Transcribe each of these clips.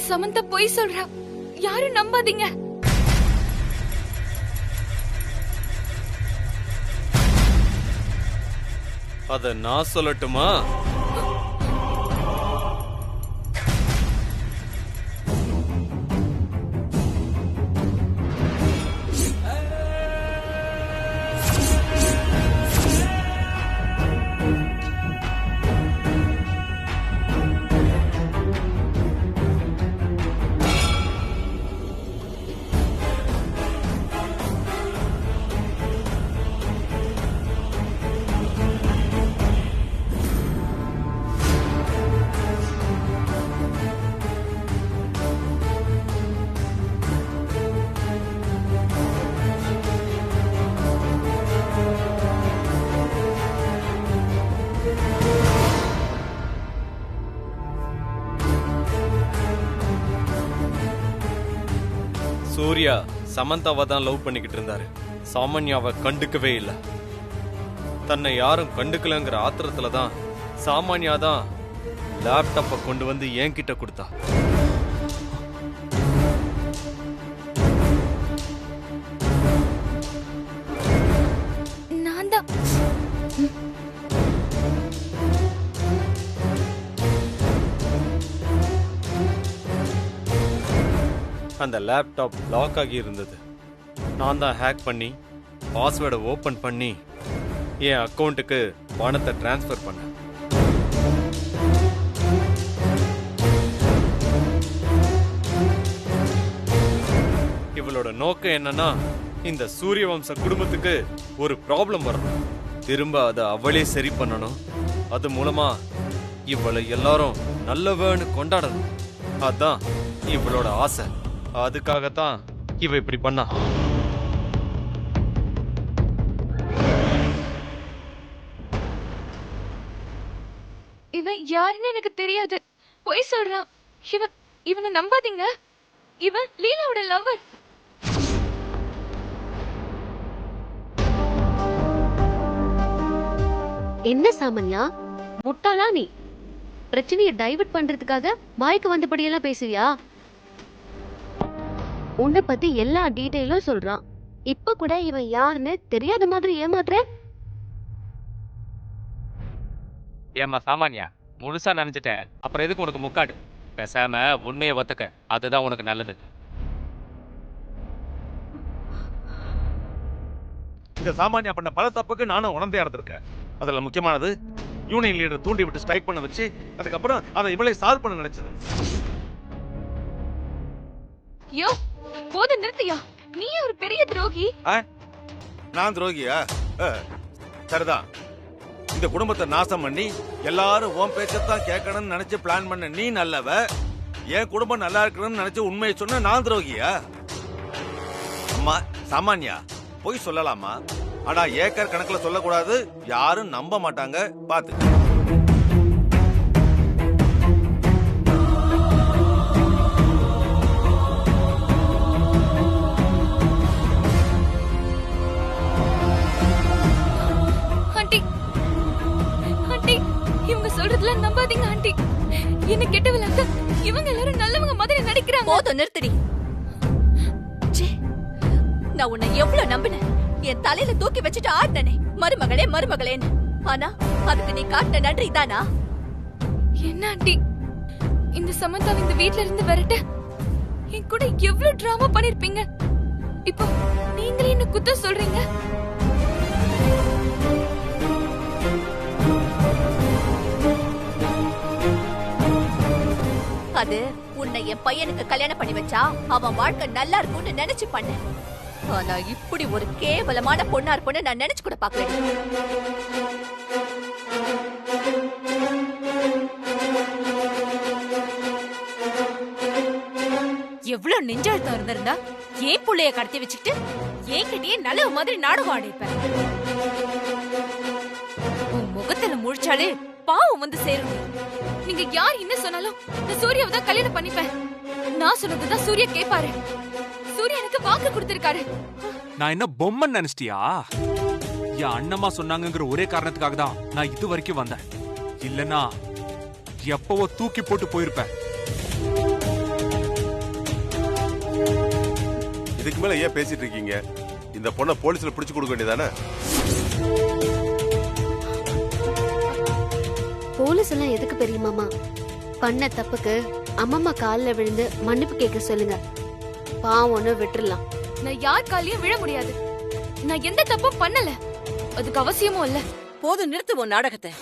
சமந்தா பொய் சொல்றா, யாரும் நம்பாதீங்க. அத நான் சொல்லட்டுமா? சூர்யா சமந்தாவை தான் லவ் பண்ணிக்கிட்டு இருந்தாரு. சாமான்யாவை கண்டுக்கவே இல்லை. தன்னை யாரும் கண்டுக்கலங்கிற ஆத்திரத்துல தான் சாமான்யா தான் லேப்டாப்பை கொண்டு வந்து என்கிட்ட கொடுத்தா. நான் தான் அந்த லேப்டாப் லாக் ஆகி இருந்தது. நான் தான் ஹேக் பண்ணி பாஸ்வேர்டை ஓபன் பண்ணி என் அக்கௌண்ட்டுக்கு பணத்தை டிரான்ஸ்ஃபர் பண்ணேன். இவளோட நோக்கம் என்னன்னா, இந்த சூரியவம்ச குடும்பத்துக்கு ஒரு ப்ராப்ளம் வரணும், திரும்ப அதை அவளே சரி பண்ணணும், அது மூலமா இவளை எல்லாரும் நல்லவன்னு கொண்டாடணும். அதான் இவளோட ஆசை. அதுக்காகத்தான் இவ இப்படி பண்ணா. இவன் யாருன்னு எனக்கு தெரியாது, பொய் சொல்றான். இவனை நம்பாதீங்க. இவன் லீலாவோட லவர். என்ன சாமான்யா, முட்டாளா நீ? பிரச்சனையை டைவர்ட் பண்றதுக்காக வாய்க்கு வந்தபடியெல்லாம் பேசுவியா? உன்னை பத்தி எல்லா டீடைலும் சொல்றான். இப்ப கூட இவன் யாருன்னு தெரியாத மாதிரி ஏமாத்துற. ஏமா சாமான்யா, முழுசா நினைச்சிட்டேன். அப்புறம் எதுக்கு உனக்கு முக்காடு? பேசாம உண்மையை ஒத்துக்க, அதுதான் உனக்கு நல்லது. இந்த சாமான்யா பண்ண பல தப்புக்கு நானும் உணர்ந்தே இருந்திருக்கேன். அதுல முக்கியமானது யூனியன் லீடர் தூண்டி விட்டு ஸ்ட்ரைக் பண்ண வச்சு அதுக்கப்புறம் அதை இவளே சால்வ் பண்ண நினைச்சது. யோ, போது நிறுத்தியா? நீ ஒரு பெரிய துரோகி. நான் துரோகியா? சரிதான். இந்த குடும்பத்தை நாசம் பண்ணி எல்லாரும் உன் பேச்சத்தான் கேட்கணும்னு நினைச்சு பிளான் பண்ண நீ நல்லவ. என் குடும்பம் நல்லா இருக்கணும்னு நினைச்சு உண்மையை சொன்ன நான் துரோகியா? அம்மா சாமான்யா, போய் சொல்லலாமா? ஆனா ஏக்கர் கணக்குல சொல்லக்கூடாது, யாரும் நம்ப மாட்டாங்க. பாத்து நம்பாதீங்க ஆண்டி. என்ன கெட்டவளாக்க இவங்க எல்லாரும் நல்லவங்க மாதிரி நடிக்கிறாங்க. போதும் நிறுத்தடி. நான் உன்னை எவ்வளவு நம்பினேன். என் தலையில தூக்கி வச்சுட்டு ஆடினே மருமகளே மருமகளேன்னு. ஆனா அதுக்கு நீ காட்டின நன்றி தானா? என்ன ஆண்டி, இந்த சமந்தா இந்த வீட்ல இருந்து வரட்ட என் கூட எவ்வளவு டிராமா பண்ணிருப்பீங்க. இப்போ நீங்களே என்ன குத்த சொல்றீங்க. அது உன்னை என் பையனுக்கு கல்யாணம் பண்ணி வச்சா அவன் வாழ்க்கை நல்லா இருக்கும்னு நினைச்சு பண்ண. ஆனா இப்படி ஒரு கேவலமான பொண்ணா இருப்போன்னு நான் நினைச்சு கூட பாக்கல. எவ்வளவு நெஞ்சழுத்தம் இருந்திருந்தா ஏன் புள்ளைய கடத்தி வச்சுக்கிட்டு ஏன்கிட்டயே நல்ல மாதிரி நாடகம் ஆடிப்பேன். உன் முகத்துல முழிச்சாலே பாவம் வந்து சேரும். நீங்க யார் என்ன சொன்னாலும் நான் சூர்யாவை தான் கல்யாணம் பண்ணிப்பேன். நான் சொன்னதுதான் சூர்யா கேட்பாரு. சூர்யா எனக்கு வாக்கு கொடுத்திருக்காரு. நான் என்ன பொம்மை நினைச்சிட்டியா? என் அண்ணமா சொன்னாங்கிற ஒரே காரணத்துக்காக தான் நான் இது வரைக்கும் வந்தேன். இல்லனா எப்பவோ தூக்கி போட்டு போயிருப்பேன். இதுக்கு மேல ஏன் பேசிட்டு இருக்கீங்க? இந்த பொண்ணை போலீஸ்ல பிடிச்சு கொடுக்க வேண்டியதானே? போலீஸ் எல்லாம் எதுக்கு பெரிய மாமா? பண்ண தப்புக்கு அம்மம்மா காலில் விழுந்து மன்னிப்பு கேட்க சொல்லுங்க. பாவம்னு விட்டுறலாம். நான் யார் காலையும் விழ முடியாது. நான் எந்த தப்பும் பண்ணல. அதுக்கு அவசியமும் இல்ல. போதும், நிறுத்துவோம் நாடகத்தை.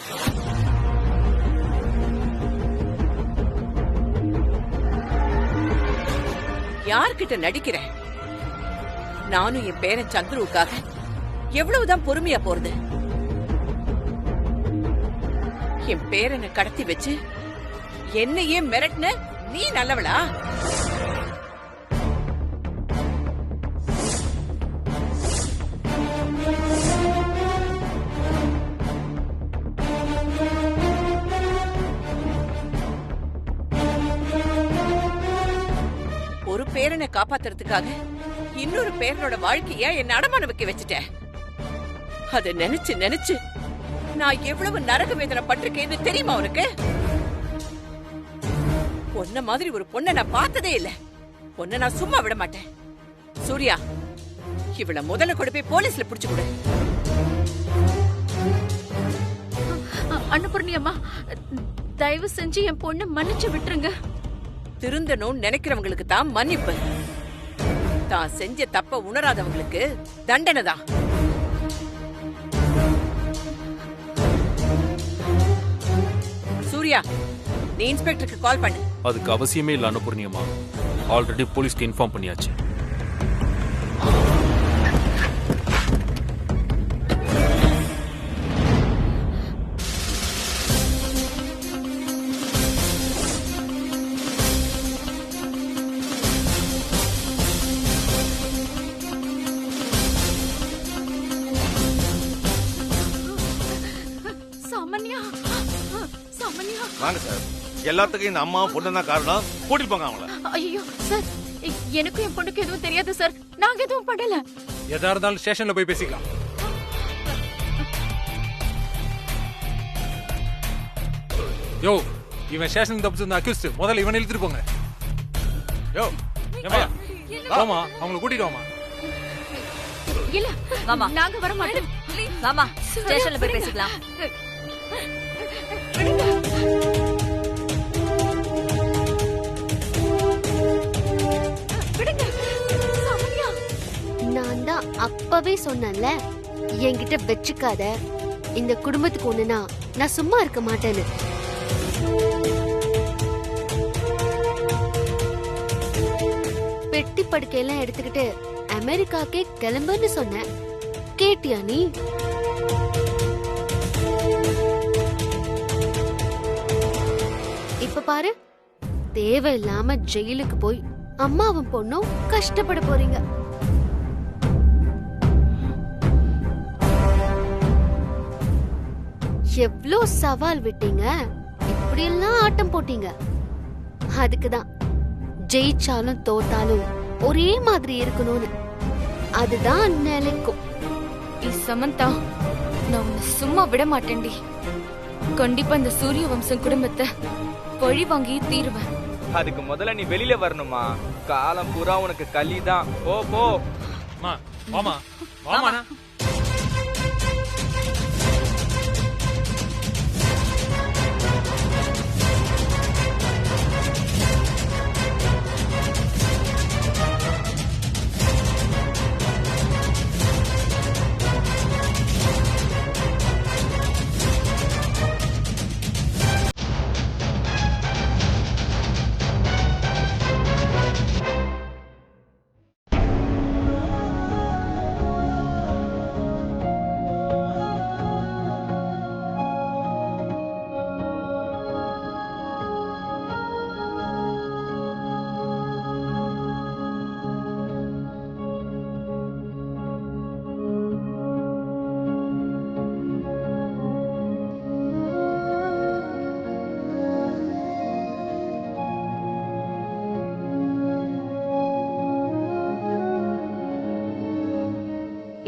யார்கிட்ட நடிக்கிற? நானும் என் பேரன் சந்துருவுக்காக எவ்வளவுதான் பொறுமையா போறது? என் பேரனை கடத்தி வச்சு என்னையே மிரட்டின நீ நல்லவளா? ஒரு பேரனை காப்பாத்துறதுக்காக இன்னொரு பேரனோட வாழ்க்கைய என்ன அடமான வைக்க வச்சுட்டேன். அத நினைச்சு நினைச்சு நான் எவ்வளவு நரக வேதனை பட்டிருக்கேன்னு தெரியுமா உனக்கு? பொண்ண மாதிரி ஒரு பொண்ணை நான் பார்த்ததே இல்ல. பொண்ணை நான் சும்மா விட மாட்டேன். சூர்யா, இவள முதல்ல கொண்டு போய் போலீஸ்ல பிடிச்சு கொடு. அன்னபூர்ணி அம்மா, தயவு செஞ்சு என் பொண்ணை மன்னிச்சு விட்டுருங்க. திருந்தணும்னு நினைக்கிறவங்களுக்கு தான் மன்னிப்பு. தான் செஞ்ச தப்ப உணராதவங்களுக்கு தண்டனை தான். சூர்யா, நீ இன்ஸ்பெக்டருக்கு கால் பண்ணு. அதுக்கு அவசியமே இல்ல அன்னபூர்ணியம்மா. ஆல்ரெடி போலீஸ்க்கு இன்ஃபார்ம் பண்ணியாச்சு. வாங்க சார். எல்லாத்துக்கும் இந்த அம்மாவும் பொண்ணு தான் காரணம். கூட்டிட்டு போங்க அவங்கள. ஐயோ சார், எனக்கும் என் பொண்ணுக்கு எதுவும் தெரியாது சார். நாங்க எதுவும் பண்ணல. எதா இருந்தாலும் ஸ்டேஷன்ல போய் பேசிக்கலாம். யோ, இவன் ஸ்டேஷனுக்கு தப்பிச்சு வந்து அக்யூஸ்ட். முதல்ல இவனை இழுத்துட்டு போங்க. யோ, ஏமா வாமா, அவங்கள கூட்டிட்டு வாமா. இல்ல மாமா, நாங்க வர மாட்டோம். மாமா, ஸ்டேஷன்ல போய் பேசிக்கலாம். நான் தான் அப்பவே சொன்னேன்ல, என்கிட்ட வச்சுக்காத. இந்த குடும்பத்துக்கு ஒண்ணுனா நான் சும்மா இருக்க மாட்டேன்னு. பெட்டி படுக்கையெல்லாம் எடுத்துக்கிட்டு அமெரிக்காக்கே கிளம்புன்னு சொன்னேன். கேட்டியா நீ? இப்ப பாரு, தேவையில்லாம ஜெயிலுக்கு போய் அம்மாவும் பொண்ணும் கஷ்டப்பட போறீங்க. எவ்ளோ சவால் விட்டீங்க, இப்படி எல்லாம் ஆட்டம் போட்டீங்க. அதுக்குதான் ஜெயிச்சாலும் தோத்தாலும் ஒரே மாதிரி இருக்கணும்னு. அதுதான் நிலைக்கும். சமந்தா, நான் உன்னை சும்மா விட மாட்டேன்டி. கண்டிப்பா இந்த சூரிய வம்சம் குடும்பத்தை பழி வாங்கி தீருவேன். அதுக்கு முதல்ல நீ வெளியில வரணுமா? காலம் பூரா உனக்கு களிதான். போ போ. வாமா வாமா.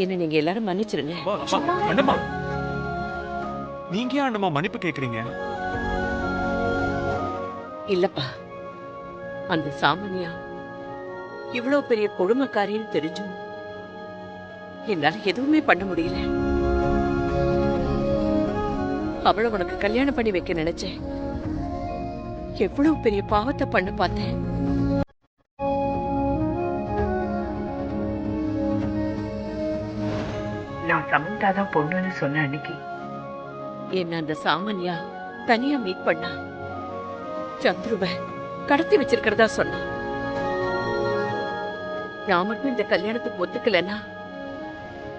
என்ன நீங்க எல்லாரும் மன்னிச்சிருங்க. அண்ணம்மா, நீங்க ஏன் அண்ணம்மா மன்னிப்பு கேக்குறீங்க? இல்லப்பா, அந்த சாமானியா இவ்வளவு பெரிய கொடுமைக்காரின்னு தெரிஞ்சும் என்னால எதுவுமே பண்ண முடியல. அவளை உனக்கு கல்யாணம் பண்ணி வைக்க நினைச்சேன். எவ்வளவு பெரிய பாவத்தை பண்ண பார்த்தேன். நான் சமந்தா தான் பொண்ணுன்னு சொன்ன அன்னைக்கு என்ன அந்த சாமானியா தனியா மீட் பண்ணா. சந்துருவ கடத்தி வச்சிருக்கிறதா சொன்னா. நான் மட்டும் இந்த கல்யாணத்துக்கு ஒத்துக்கலன்னா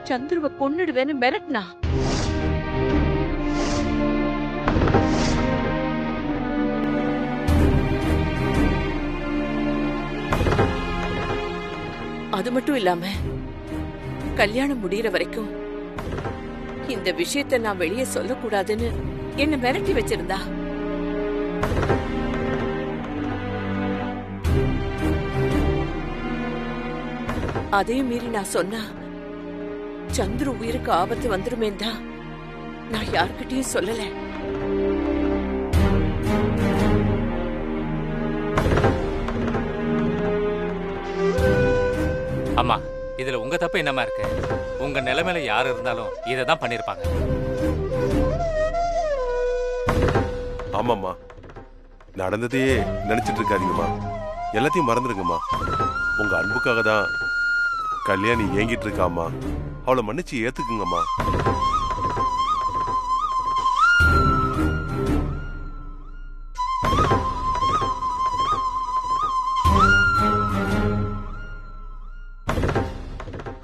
சந்துருவ கொன்னுடுவேன்னு மிரட்டினா. அது மட்டும் இல்லாம கல்யாணம் முடியற வரைக்கும் இந்த விஷயத்தை நான் வெளியே சொல்லக்கூடாதுன்னு என்ன மிரட்டி வச்சிருந்தா. அதையும் மீறி நான் சொன்னா சந்துரு உயிருக்கு ஆபத்து வந்துருமேன் தான் நான் யார்கிட்டயும் சொல்லல. அம்மா, இதுல உங்க தப்பு என்னமா இருக்கு? உங்க நிலைமையில யாரு இருந்தாலும் இதை தான் பண்ணிருப்பாங்க. ஆமாம்மா, நடந்ததையே நினைச்சிட்டு இருக்காதீங்கம்மா. எல்லாத்தையும் மறந்துடுங்கம்மா. உங்க அன்புக்காக தான் கல்யாணி ஏங்கிட்டு இருக்காம்மா. அவளை மன்னிச்சு ஏத்துக்குங்கம்மா.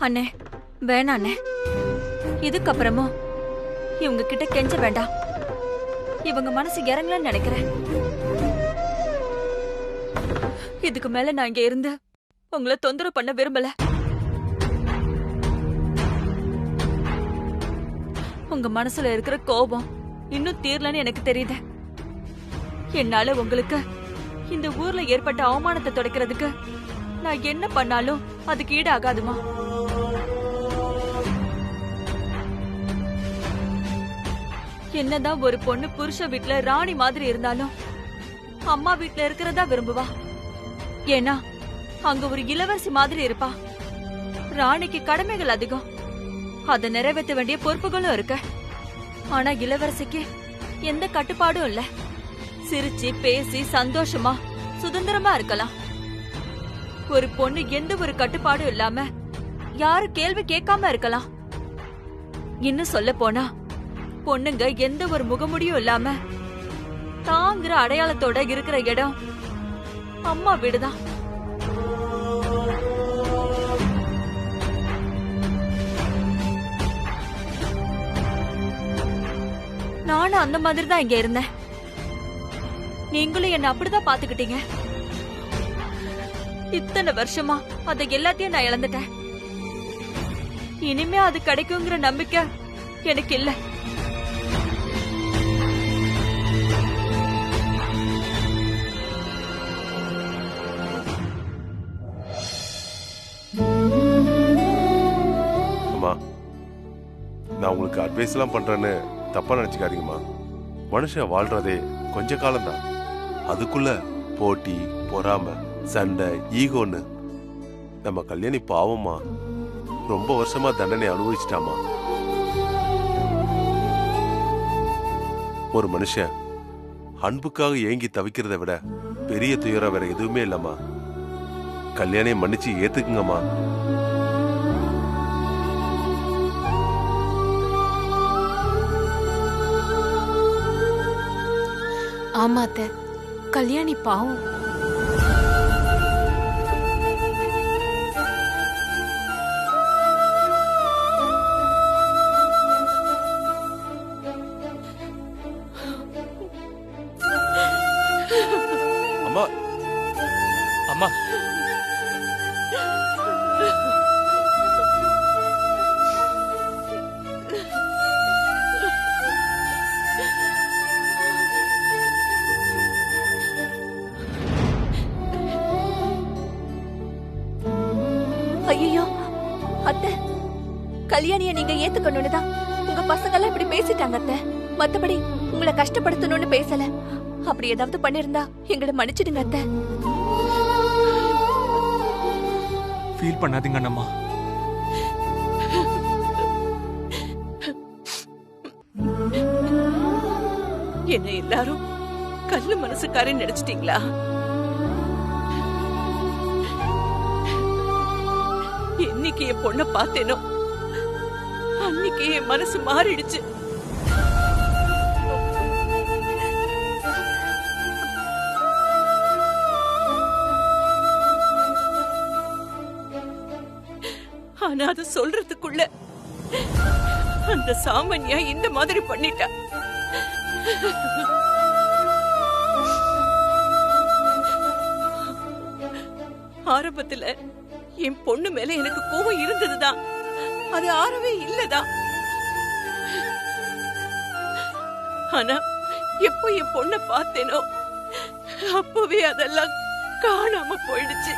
அண்ணே வேணாம் அண்ணே. இதுக்கப்புறமும் இவங்க கிட்ட கெஞ்ச வேண்டாம். இவங்க மனசு இறங்கலன்னு நினைக்கிறேன். இதுக்கு மேல நான் இங்க இருந்து உங்களை தொந்தரவு பண்ண விரும்பல. உங்க மனசுல இருக்கிற கோபம் இன்னும் தீரலன்னு எனக்கு தெரியுது. என்னால உங்களுக்கு இந்த ஊர்ல ஏற்பட்ட அவமானத்தை துடைக்கிறதுக்கு நான் என்ன பண்ணாலும் அதுக்கு ஈடு ஆகாதுமா. என்னதான் ஒரு பொண்ணு புருஷ வீட்டுல ராணி மாதிரி இருந்தாலும் அம்மா வீட்டுல இருக்கிறதா விரும்புவா. ஏன்னா அங்க ஒரு இளவரசி மாதிரி இருப்பா. ராணிக்கு கடமைகள் அதிகம், அதை நிறைவேற்ற வேண்டிய பொறுப்புகளும் இருக்கு. ஆனா இளவரசிக்கு எந்த கட்டுப்பாடும் இல்ல. சிரிச்சு பேசி சந்தோஷமா சுதந்திரமா இருக்கலாம். ஒரு பொண்ணு எந்த ஒரு கட்டுப்பாடும் இல்லாம யாரு கேள்வி கேட்காம இருக்கலாம். இன்னும் சொல்ல போனா பொண்ணுங்க எந்த ஒரு முகமுடியும் இல்லாம தாங்கிற அடையாளத்தோட இருக்கிற இடம் அம்மா வீடுதான். நானும் அந்த மாதிரி தான் இங்க இருந்தேன். நீங்களும் என்ன அப்படிதான் பாத்துக்கிட்டீங்க. இத்தனை வருஷமா அத எல்லாத்தையும் நான் இழந்துட்டேன். இனிமே அது கிடைக்குங்கிற நம்பிக்கை எனக்கு இல்ல. அம்மா, நான் உங்களுக்கு அட்வைஸ் எல்லாம் பண்றேன்னு தப்பா நினைச்சுக்காதீங்கம்மா. மனுஷன் வாழ்றதே கொஞ்ச காலம்தான். அதுக்குள்ள போட்டி, பொறாம, சண்டை, ஈகோன்னு நம்ம கல்யாணி பாவம்மா. ரொம்ப வருஷமா தண்டனை அனுபவிச்சிட்டாமா. ஒரு மனுஷன் அன்புக்காக ஏங்கி தவிக்கிறத விட பெரிய துயரம் வேற எதுவுமே இல்லம்மா. கல்யாணியை மன்னிச்சு ஏத்துக்குங்கம்மா. ஆமா அத்தை, கல்யாணி பாவம். அம்மா, அம்மா, ஐயோ அத்தை, கல்யாணிய நீங்க ஏத்துக்கணும்னுதான் உங்க பசங்க எல்லாம் இப்படி பேசிட்டாங்க அத்தை. மத்தபடி உங்களை கஷ்டப்படுத்தணும்னு பேசல. அப்படி ஏதாவது பண்ணிருந்தா எங்களை மன்னிச்சிடுங்க அத்தை. ஃபீல் பண்ணாதீங்க அண்ணம்மா. என்ன எல்லாரும் கல்லு மனசுக்காரன் நினைச்சிட்டீங்களா? என்னைக்கு என் பொண்ண பார்த்தேனோ அன்னைக்கு என் மனசு மாறிடுச்சு. ஆனா அது சொல்றதுக்குள்ள அந்த சாமான்யா இந்த மாதிரி பண்ணிட்டா. ஆரம்பத்துல என் பொண்ணு மேல எனக்கு கோபம் இருந்ததுதான், அது ஆறவே இல்லதான். ஆனா எப்போ என் பொண்ண பார்த்தேனோ அப்பவே அதெல்லாம் காணாம போயிடுச்சு.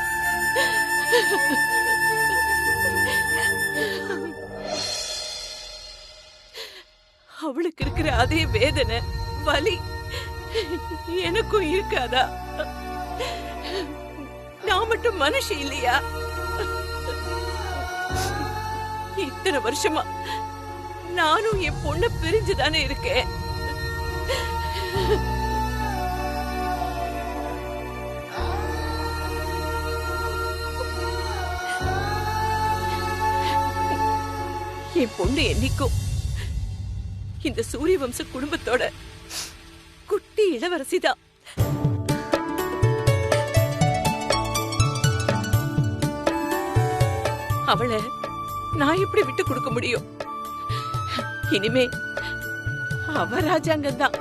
அவளுக்கு இருக்கிற அதே வேதனை வலி எனக்கும் இருக்காதா? நான் மட்டும் மனுஷி இல்லையா? இத்தனை வருஷமா நானும் என் பொண்ண பிரிஞ்சுதானே இருக்கேன். என் பொண்ணு என்னைக்கும் இந்த சூரிய வம்ச குடும்பத்தோட குட்டி இளவரசிதான். அவளை நான் எப்படி விட்டு கொடுக்க முடியும்? இனிமே அவ ராஜாங்கம் தான்.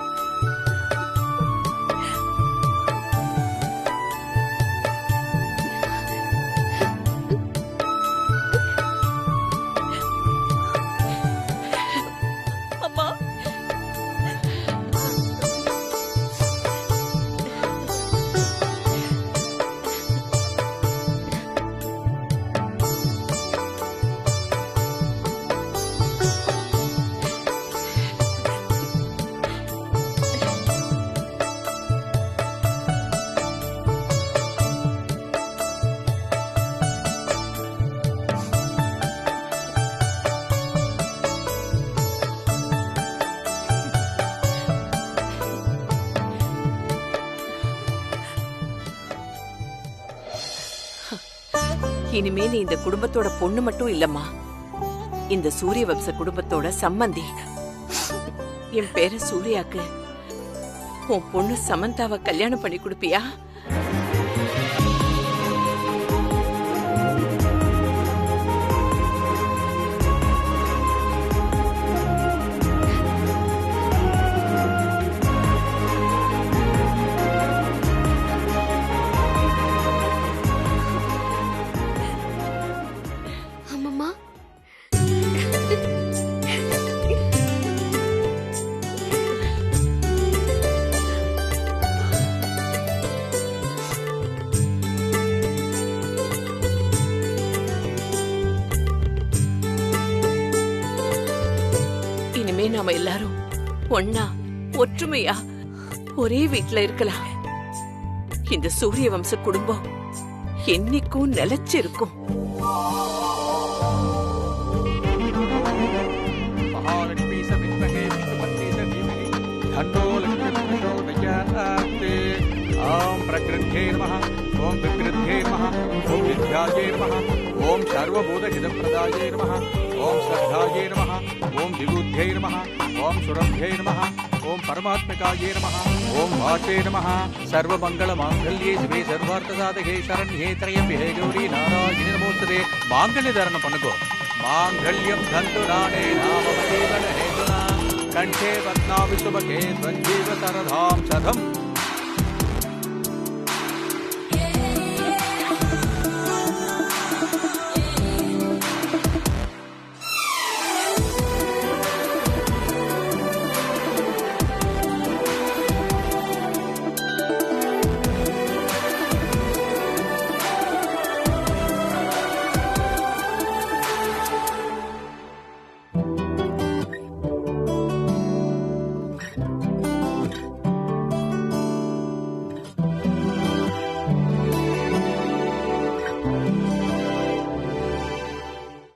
இனிமே நீ இந்த குடும்பத்தோட பொண்ணு மட்டும் இல்லம்மா, இந்த சூரிய வம்ச குடும்பத்தோட சம்மந்தி. என் பேர சூர்யாக்கு உன் பொண்ணு சமந்தாவை கல்யாணம் பண்ணி கொடுப்பியா? நாம எல்லாரும் ஒன்னா ஒற்றுமையா ஒரே வீட்டுல இருக்கலாம். இந்த சூரிய வம்ச குடும்பம் என்னைக்கும் நிலைச்சிருக்கும். ओम प्रकृत्यै नमः, ओम विकृत्यै नमः, ओम विद्यायै नमः, ओम सर्वभूतहितप्रदायै नमः, ओम श्रद्धायै नमः, ओम विबुद्ध्यै नमः, ओम सुरभ्यै नमः, ओम परमात्मिकायै नमः, ओम वाचे नमः। सर्वमंगलमांगल्ये शिवे सर्वार्थसाधके शरण्ये त्र्यम्बके गौरी नारायणी नमोस्तुते। मांगल्य धारण पन्नुको। मांगल्यं धन्तुराणे नाम जीवन हेतुना कंठे पद्माविशुभगे त्वञ्जीव सरधां शतम्।